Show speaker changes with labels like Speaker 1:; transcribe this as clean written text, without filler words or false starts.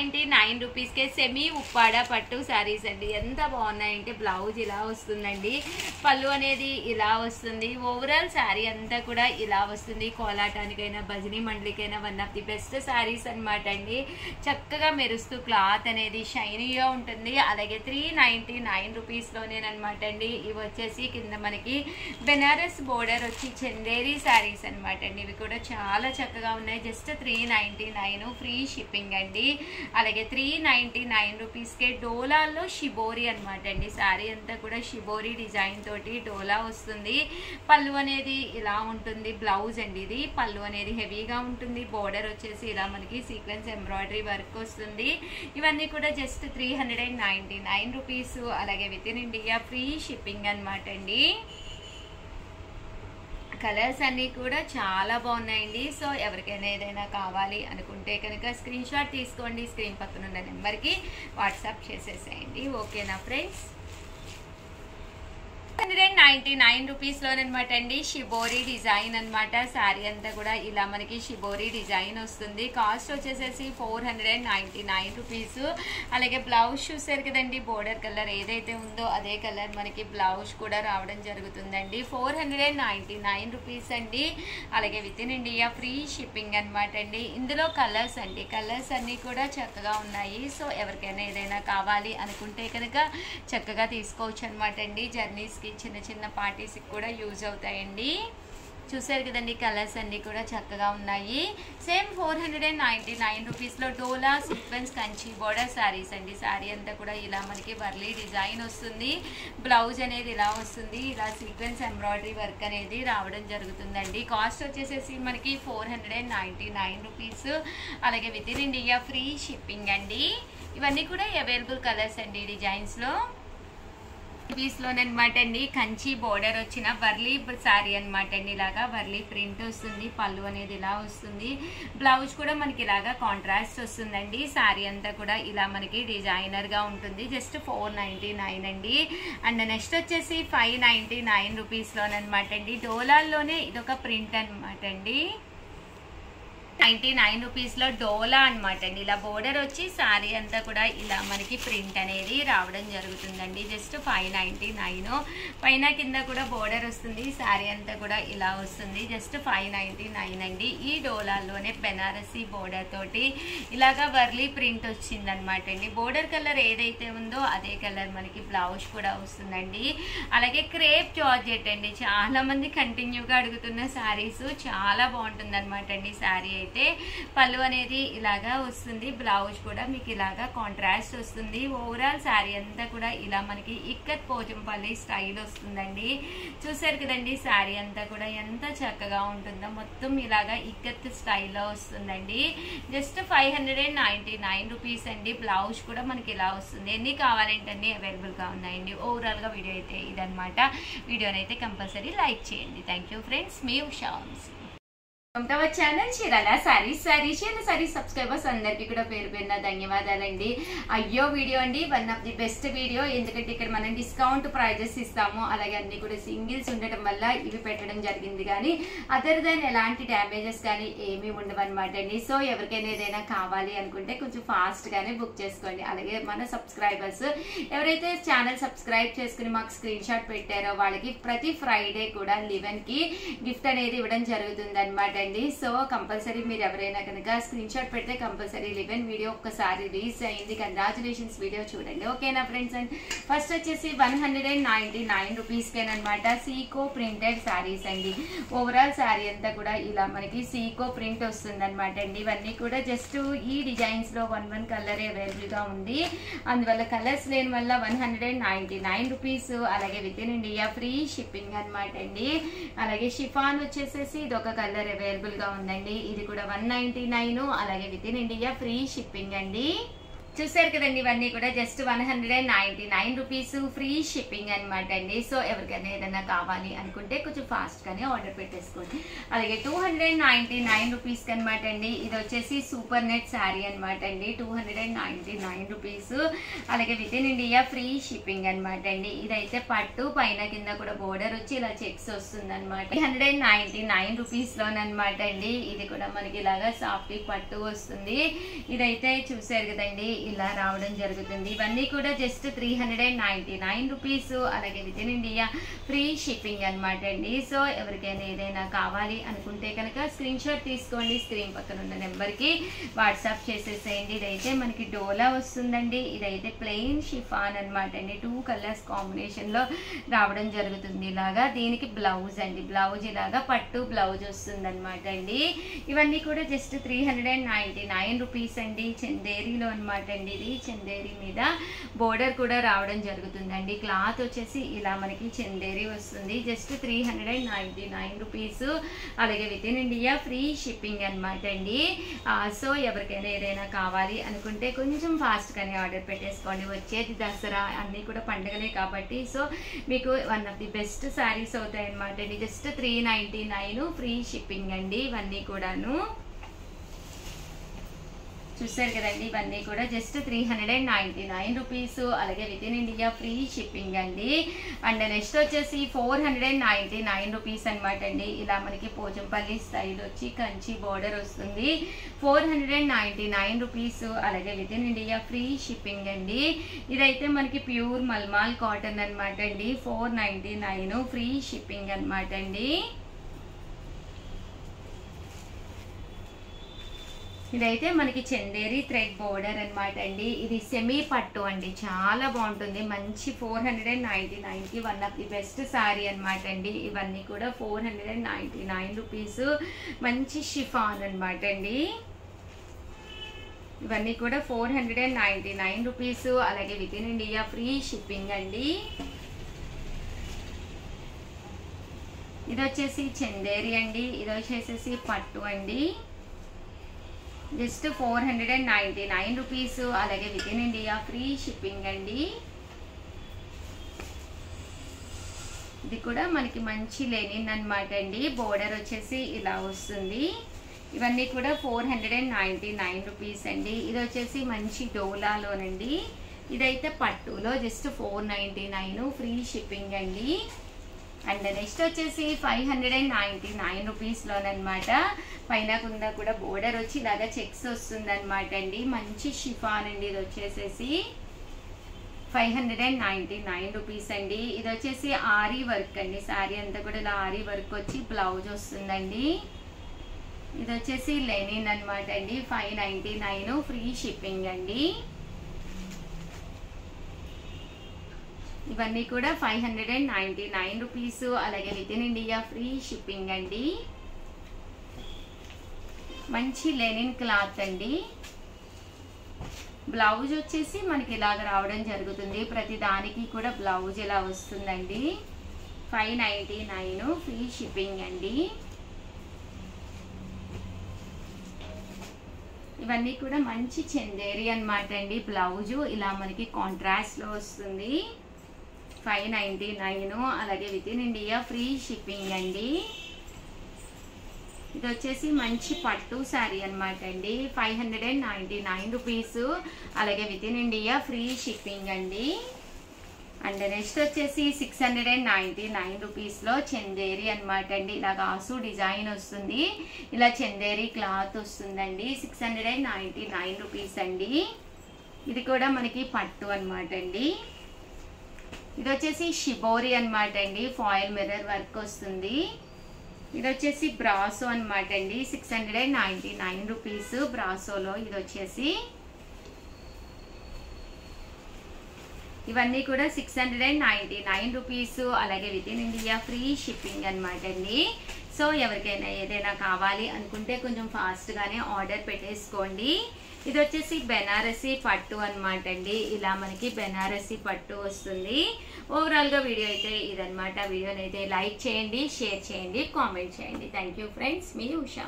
Speaker 1: 399 రూపీస్కే సెమీ ఉప్పాడ పట్టు శారీస్ అండి. ఎంత బాగున్నాయంటే బ్లౌజ్ ఇలా వస్తుందండి, పళ్ళు అనేది ఇలా వస్తుంది, ఓవరాల్ శారీ అంతా కూడా ఇలా వస్తుంది. కోలాటానికైనా భజనీ మండలికైనా one of the best saris అనమాట అండి. చక్కగా మెరుస్తూ క్లాత్ అనేది షైనీగా ఉంటుంది. అలాగే 399 రూపీస్లోనేనమాట అండి. ఇవి వచ్చేసి కింద మనకి బెనారస్ బోర్డర్ వచ్చి చందేరి శారీస్ అనమాట అండి. ఇవి కూడా చాలా చక్కగా ఉన్నాయి. జస్ట్ 399 ఫ్రీ షిప్పింగ్ అండి. అలాగే 399 రూపీస్కే డోలాల్లో షిబోరి అనమాట అండి. శారీ అంతా కూడా షిబోరి డిజైన్ తోటి డోలా వస్తుంది. పళ్ళు అనేది ఇలా ఉంటుంది. బ్లౌజ్ అండి ఇది. పళ్ళు అనేది హెవీగా ఉంటుంది. బోర్డర్ వచ్చేసి ఇలా మనకి సీక్వెన్స్ ఎంబ్రాయిడరీ వర్క్ వస్తుంది. ఇవన్నీ కూడా జస్ట్ 399 రూపీస్. అలాగే within India free shipping అనమాట అండి. కలర్స్ అన్నీ కూడా చాలా బాగున్నాయండి. సో ఎవరికైనా ఏదైనా కావాలి అనుకుంటే కనుక స్క్రీన్ షాట్ తీసుకోండి. స్క్రీన్ పక్కన ఉన్న నెంబర్కి వాట్సాప్ చేసేసేయండి. ఓకేనా ఫ్రెండ్స్? 399 రూపీస్లోనమాట అండి. షిబోరి డిజైన్ అనమాట. శారీ అంతా కూడా ఇలా మనకి షిబోరి డిజైన్ వస్తుంది. కాస్ట్ వచ్చేసేసి 499 రూపీస్. అలాగే బ్లౌజ్ చూసారు కదండి, బోర్డర్ కలర్ ఏదైతే ఉందో అదే కలర్ మనకి బ్లౌజ్ కూడా రావడం జరుగుతుందండి. 499 రూపీస్ అండి. అలాగే within India free shipping అనమాట అండి. ఇందులో కలర్స్ అండి, కలర్స్ అన్నీ కూడా చక్కగా ఉన్నాయి. సో ఎవరికైనా ఏదైనా కావాలి అనుకుంటే కనుక చక్కగా తీసుకోవచ్చు అనమాట అండి. జర్నీస్కి, చిన్న చిన్న పార్టీస్కి కూడా యూజ్ అవుతాయండి. చూసారు కదండి, కలర్స్ అన్నీ కూడా చక్కగా ఉన్నాయి. సేమ్ 499 రూపీస్లో డోలా సీక్వెన్స్ కంచి బోర్డర్ శారీస్ అండి. శారీ అంతా కూడా ఇలా మనకి వర్లీ డిజైన్ వస్తుంది. బ్లౌజ్ అనేది ఇలా వస్తుంది. ఇలా సీక్వెన్స్ ఎంబ్రాయిడరీ వర్క్ అనేది రావడం జరుగుతుందండి. కాస్ట్ వచ్చేసేసి మనకి 499 రూపీస్. అలాగే within India free shipping అండి. ఇవన్నీ కూడా అవైలబుల్ కలర్స్ అండి డిజైన్స్లో. పీస్లోనమాట అండి. కంచి బోర్డర్ వచ్చిన వర్లీ శారీ అనమాట అండి. ఇలాగా వర్లీ ప్రింట్ వస్తుంది. పళ్ళు అనేది ఇలా వస్తుంది. బ్లౌజ్ కూడా మనకి ఇలాగా కాంట్రాస్ట్ వస్తుందండి. శారీ అంతా కూడా ఇలా మనకి డిజైనర్గా ఉంటుంది. జస్ట్ 499 అండి. అండ్ నెక్స్ట్ వచ్చేసి 599 రూపీస్లోనమాట అండి. డోలాల్లోనే ఇదొక ప్రింట్ అనమాట అండి. 99 రూపీస్లో డోలా అనమాట అండి. ఇలా బోర్డర్ వచ్చి శారీ అంతా కూడా ఇలా మనకి ప్రింట్ అనేది రావడం జరుగుతుందండి. జస్ట్ 599. పైన కింద కూడా బోర్డర్ వస్తుంది. శారీ అంతా కూడా ఇలా వస్తుంది. జస్ట్ 599 అండి. ఈ డోలాల్లోనే బెనారసీ బోర్డర్ తోటి ఇలాగా వర్లీ ప్రింట్ వచ్చిందనమాట అండి. బోర్డర్ కలర్ ఏదైతే ఉందో అదే కలర్ మనకి బ్లౌజ్ కూడా వస్తుందండి. అలాగే క్రేప్ జార్జెట్ అండి. చాలా మంది కంటిన్యూగా అడుగుతున్న శారీస్. చాలా బాగుంటుంది అనమాట అండి శారీ అయితే. పళ్ళు అనేది ఇలాగా వస్తుంది. బ్లౌజ్ కూడా మీకు ఇలాగా కాంట్రాస్ట్ వస్తుంది. ఓవరాల్ శారీ అంతా కూడా ఇలా మనకి ఇక్కత్ పోచంపల్లి స్టైల్ వస్తుందండి. చూసారు కదండి, శారీ అంతా కూడా ఎంత చక్కగా ఉంటుందో. మొత్తం ఇలాగా ఇక్కత్ స్టైల్లో వస్తుందండి. జస్ట్ 599 రూపీస్ అండి. బ్లౌజ్ కూడా మనకి ఇలా వస్తుంది. ఎన్ని కావాలంటే అన్ని అవైలబుల్గా ఉన్నాయండి. ఓవరాల్గా వీడియో అయితే ఇదనమాట. వీడియోనైతే కంపల్సరీ లైక్ చేయండి. Thank you friends. మీ Usha Vamsi. Our channel Chirala sarees subscribers అందరికీ కూడా పేరు పేరున ధన్యవాదాలండి. అయ్యో వీడియో అండి, one of the best video. ఎందుకంటే ఇక్కడ మనం డిస్కౌంట్ ప్రైజెస్ ఇస్తాము. అలాగే అన్ని కూడా సింగిల్స్ ఉండటం వల్ల ఇవి పెట్టడం జరిగింది. కానీ అదర్ దాన్ ఎలాంటి డ్యామేజెస్ కానీ ఏమీ ఉండవు అనమాట అండి. సో ఎవరికైనా ఏదైనా కావాలి అనుకుంటే కొంచెం ఫాస్ట్ గానే బుక్ చేసుకోండి. అలాగే మన సబ్స్క్రైబర్స్ ఎవరైతే ఛానల్ సబ్స్క్రైబ్ చేసుకుని మాకు స్క్రీన్ షాట్ పెట్టారో వాళ్ళకి ప్రతి ఫ్రైడే కూడా 11 కి గిఫ్ట్ అనేది ఇవ్వడం జరుగుతుంది అనమాట అండి. సో కంపల్సరీ మీరు ఎవరైనా కనుక స్క్రీన్ షాట్ పెడితే కంపల్సరీ 11 వీడియో ఒక్కసారి రిలీజ్ అయింది. కంగ్రాచులేషన్స్ వీడియో చూడండి. ఓకేనా ఫ్రెండ్స్? అండ్ ఫస్ట్ వచ్చేసి 199 రూపీస్కేనమాట సీకో ప్రింటెడ్ శారీస్ అండి. ఓవరాల్ శారీ అంతా కూడా ఇలా మనకి సీకో ప్రింట్ వస్తుంది అనమాట అండి. ఇవన్నీ కూడా జస్ట్ ఈ డిజైన్స్ లో 1 కలర్ అవైలబుల్ గా ఉంది. అందువల్ల కలర్స్ లేని వల్ల 199 రూపీస్. అలాగే within India free shipping అనమాట అండి. అలాగే షిఫాన్ వచ్చేసేసి ఇది ఒక కలర్ అవైలబుల్ గా ఉందండి. ఇది కూడా 199. అలాగే within India free shipping అండి. చూసారు కదండి, ఇవన్నీ కూడా జస్ట్ 199 రూపీస్ ఫ్రీ షిప్పింగ్ అనమాట అండి. సో ఎవరికైనా ఏదైనా కావాలి అనుకుంటే కొంచెం ఫాస్ట్ గానే ఆర్డర్ పెట్టేసుకోండి. అలాగే 299 రూపీస్ అనమాట అండి. ఇది వచ్చేసి సూపర్ నెట్ శారీ అనమాట అండి. 299 రూపీస్. అలాగే within India free shipping అనమాట అండి. ఇదైతే పట్టు పైన కింద కూడా బోర్డర్ వచ్చి ఇలా చెక్స్ వస్తుంది అనమాట. 199 రూపీస్ లోనమాట అండి. ఇది కూడా మనకి ఇలాగా సాఫ్ట్ పట్టు వస్తుంది. ఇదైతే చూసారు కదండి, ఇలా రావడం జరుగుతుంది. ఇవన్నీ కూడా జస్ట్ 399 రూపీస్. అలాగే within India free shipping అనమాట అండి. సో ఎవరికైనా ఏదైనా కావాలి అనుకుంటే కనుక స్క్రీన్ షాట్ తీసుకోండి, స్క్రీన్ పక్కన ఉన్న నెంబర్ కి వాట్సాప్ చేసేసేయండి. ఇదైతే మనకి డోలా వస్తుందండి. ఇదైతే ప్లెయిన్ షిఫాన్ అనమాట అండి. 2 కలర్స్ కాంబినేషన్ లో రావడం జరుగుతుంది. ఇలాగా దీనికి బ్లౌజ్ అండి, బ్లౌజ్ ఇలాగా పట్టు బ్లౌజ్ వస్తుంది అనమాట అండి. ఇవన్నీ కూడా జస్ట్ 399 రూపీస్ అండి. చందేరీలో అనమాట అండి. ఇది చందేరీ మీద బోర్డర్ కూడా రావడం జరుగుతుందండి. క్లాత్ వచ్చేసి ఇలా మనకి చందేరీ వస్తుంది. Just 399 rupees. అలాగే within India free shipping అనమాట అండి. సో ఎవరికైనా ఏదైనా కావాలి అనుకుంటే కొంచెం ఫాస్ట్ గానే ఆర్డర్ పెట్టేసుకోండి. వచ్చేది దసరా, అన్ని కూడా పండుగలే కాబట్టి సో మీకు one of the best saris అవుతాయి అనమాట అండి. జస్ట్ 399 ఫ్రీ షిప్పింగ్ అండి. ఇవన్నీ కూడాను చూసారు కదండి, ఇవన్నీ కూడా జస్ట్ 399 రూపీస్. అలాగే within India free shipping అండి. అండ్ నెక్స్ట్ వచ్చేసి 499 రూపీస్ అనమాట అండి. ఇలా మనకి పోచంపల్లి స్టైల్ వచ్చి కంచి బోర్డర్ వస్తుంది. 499 రూపీస్. అలాగే within India free shipping అండి. ఇదైతే మనకి ప్యూర్ మల్మాల్ కాటన్ అనమాట అండి. 499 ఫ్రీ షిప్పింగ్ అనమాట అండి. ఇదైతే మనకి చందేరి థ్రెడ్ బోర్డర్ అనమాట అండి. ఇది సెమీ పట్టు అండి, చాలా బాగుంటుంది. మంచి 499కి one of the best sari అనమాట అండి. ఇవన్నీ కూడా 499 రూపీస్. మంచి షిఫాన్ అనమాట అండి. ఇవన్నీ కూడా 499 రూపీస్. అలాగే within India free shipping అండి. ఇది వచ్చేసి చందేరి అండి. ఇది వచ్చేసి పట్టు అండి. Just 499 rupees. అలాగే within India free shipping అండి. ఇది కూడా మనకి మంచి లెనిన్ అనమాట అండి. బోర్డర్ వచ్చేసి ఇలా వస్తుంది. ఇవన్నీ కూడా 499 రూపీస్ అండి. ఇది వచ్చేసి మంచి డోలాలోనండి. ఇదైతే పట్టులో జస్ట్ 499 ఫ్రీ షిప్పింగ్ అండి. అండ్ నెక్స్ట్ వచ్చేసి 599 రూపీస్ లోనమాట. పైన కింద కూడా బోర్డర్ వచ్చి ఇలాగా చెక్స్ వస్తుంది అనమాట అండి. మంచి షిఫాన్ అండి. ఇది వచ్చేసేసి 599 రూపీస్ అండి. ఇది వచ్చేసి ఆరీ వర్క్ అండి. శారీ అంతా కూడా ఇలా ఆరీ వర్క్ వచ్చి బ్లౌజ్ వస్తుందండి. ఇది వచ్చేసి లెనిన్ అనమాట అండి. 599 ఫ్రీ షిప్పింగ్ అండి. ఇవన్నీ కూడా 599 రూపీస్. అలాగే within India free shipping అండి. మంచి లెనిన్ క్లాత్ అండి. బ్లౌజ్ వచ్చేసి మనకి ఇలాగ రావడం జరుగుతుంది. ప్రతి దానికి కూడా బ్లౌజ్ ఇలా వస్తుందండి. 599 ఫ్రీ షిప్పింగ్ అండి. ఇవన్నీ కూడా మంచి చందేరి అనమాట అండి. బ్లౌజు ఇలా మనకి కాంట్రాస్ట్ లో వస్తుంది. 599. అలాగే within India free shipping అండి. ఇది వచ్చేసి మంచి పట్టు శారీ అనమాట అండి. 599 రూపీస్. అలాగే within India free shipping అండి. అండ్ నెక్స్ట్ వచ్చేసి 699 రూపీస్ లో చందేరి అనమాట అండి. ఇలా ఆసు డిజైన్ వస్తుంది. ఇలా చందేరి క్లాత్ వస్తుందండి. 699 రూపీస్ అండి. ఇది కూడా మనకి పట్టు అనమాట అండి. ఇది వచ్చేసి షిబోరి అనమాట అండి. ఫాయిల్ మిర్రర్ వర్క్ వస్తుంది. ఇది వచ్చేసి బ్రాసో అనమాట అండి. 699 రూపీస్ బ్రాసోలో. ఇది వచ్చేసి ఇవన్నీ కూడా 699 రూపీస్. అలాగే within India free shipping అనమాట అండి. సో ఎవరికైనా ఏదైనా కావాలి అనుకుంటే కొంచెం ఫాస్ట్ గానే ఆర్డర్ పెట్టేసుకోండి. ఇది వచ్చేసి బెనారసీ పట్టు అనమాట అండి. ఇలా మనకి బెనారసీ పట్టు వస్తుంది. ఓవరాల్ గా వీడియో అయితే ఇదనమాట. వీడియోని అయితే లైక్ చేయండి, షేర్ చేయండి, కామెంట్ చేయండి. Thank you friends. మీ ఉషా.